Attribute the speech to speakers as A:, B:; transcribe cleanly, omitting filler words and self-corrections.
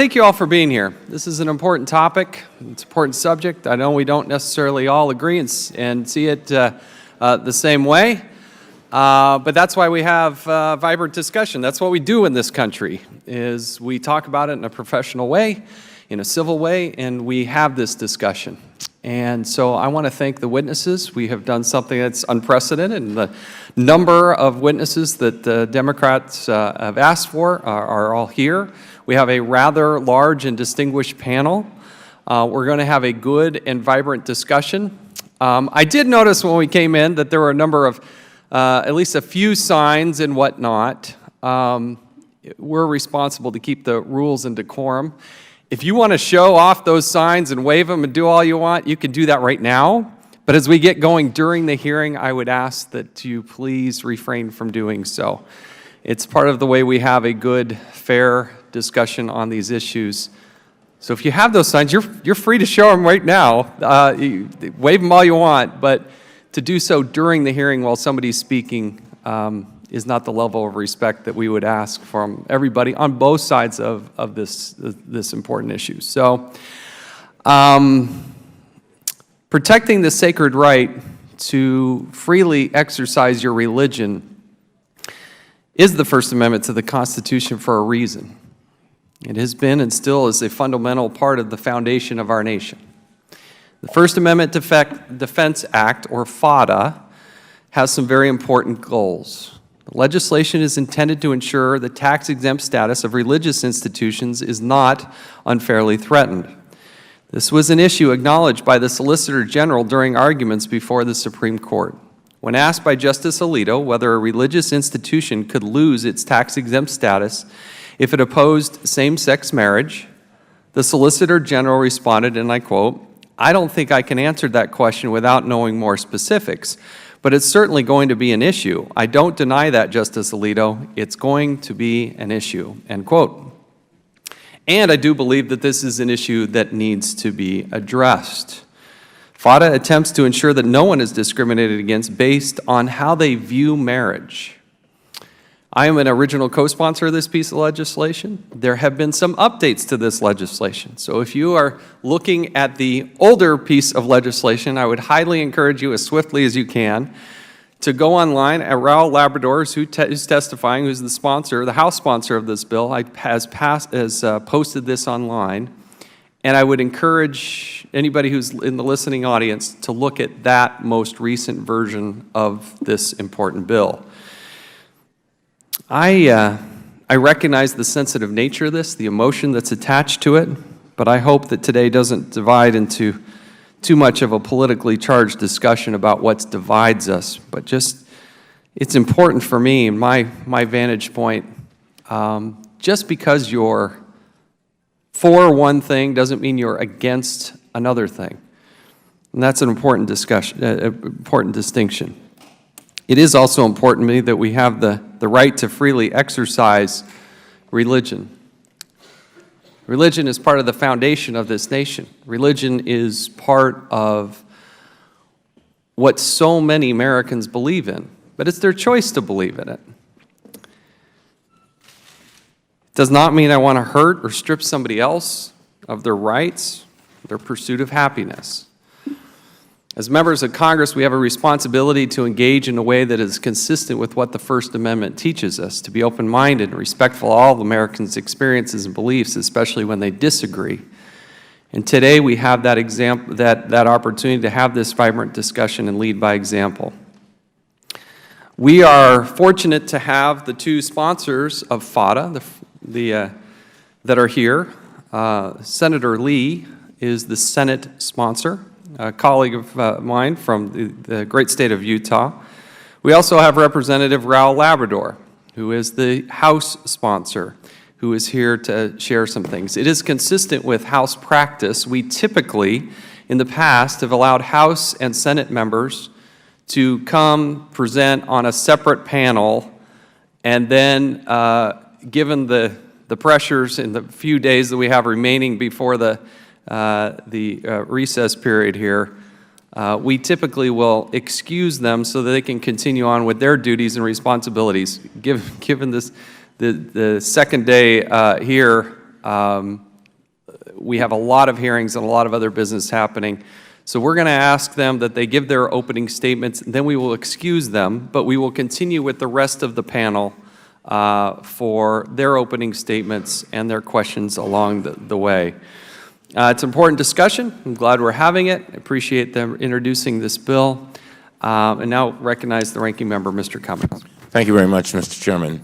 A: Thank you all for being here. This is an important topic. It's an important subject. I know we don't necessarily all agree and see it the same way, but that's why we have vibrant discussion. That's what we do in this country, is we talk about it in a professional way, in a civil way, and we have this discussion. And so I want to thank the witnesses. We have done something that's unprecedented, and the number of witnesses that the Democrats have asked for are all here. We have a rather large and distinguished panel. We're going to have a good and vibrant discussion. I did notice when we came in that there were a number of, at least a few signs and whatnot. We're responsible to keep the rules and decorum. If you want to show off those signs and wave them and do all you want, you can do that right now. But as we get going during the hearing, I would ask that you please refrain from doing so. It's part of the way we have a good, fair discussion on these issues. So if you have those signs, you're free to show them right now. Wave them all you want, but to do so during the hearing while somebody's speaking is not the level of respect that we would ask from everybody on both sides of this important issue. So protecting the sacred right to freely exercise your religion is the First Amendment to the Constitution for a reason. It has been and still is a fundamental part of the foundation of our nation. The First Amendment Defense Act, or FADA, has some very important goals. The legislation is intended to ensure the tax-exempt status of religious institutions is not unfairly threatened. This was an issue acknowledged by the Solicitor General during arguments before the Supreme Court. When asked by Justice Alito whether a religious institution could lose its tax-exempt status if it opposed same-sex marriage, the Solicitor General responded, and I quote, "I don't think I can answer that question without knowing more specifics, but it's certainly going to be an issue. I don't deny that, Justice Alito. It's going to be an issue," end quote. And I do believe that this is an issue that needs to be addressed. FADA attempts to ensure that no one is discriminated against based on how they view marriage. I am an original co-sponsor of this piece of legislation. There have been some updates to this legislation. So if you are looking at the older piece of legislation, I would highly encourage you as swiftly as you can to go online at Raul Labrador's, who's testifying, who's the sponsor, the House sponsor of this bill, has posted this online. And I would encourage anybody who's in the listening audience to look at that most recent version of this important bill. I recognize the sensitive nature of this, the emotion that's attached to it, but I hope that today doesn't divide into too much of a politically charged discussion about what divides us, but just, it's important for me, my vantage point, just because you're for one thing doesn't mean you're against another thing. And that's an important discussion, important distinction. It is also important to me that we have the right to freely exercise religion. Religion is part of the foundation of this nation. Religion is part of what so many Americans believe in, but it's their choice to believe in it. Does not mean I want to hurt or strip somebody else of their rights, their pursuit of happiness. As members of Congress, we have a responsibility to engage in a way that is consistent with what the First Amendment teaches us, to be open-minded and respectful of all Americans' experiences and beliefs, especially when they disagree. And today we have that opportunity to have this vibrant discussion and lead by example. We are fortunate to have the two sponsors of FADA that are here. Senator Lee is the Senate sponsor, a colleague of mine from the great state of Utah. We also have Representative Raul Labrador, who is the House sponsor, who is here to share some things. It is consistent with House practice. We typically, in the past, have allowed House and Senate members to come present on a separate panel, and then given the pressures in the few days that we have remaining before the recess period here, we typically will excuse them so that they can continue on with their duties and responsibilities. Given this, the second day here, we have a lot of hearings and a lot of other business happening. So we're going to ask them that they give their opening statements, then we will excuse them, but we will continue with the rest of the panel for their opening statements and their questions along the way. It's an important discussion. I'm glad we're having it. I appreciate them introducing this bill. And now recognize the ranking member, Mr. Cummings.
B: Thank you very much, Mr. Chairman.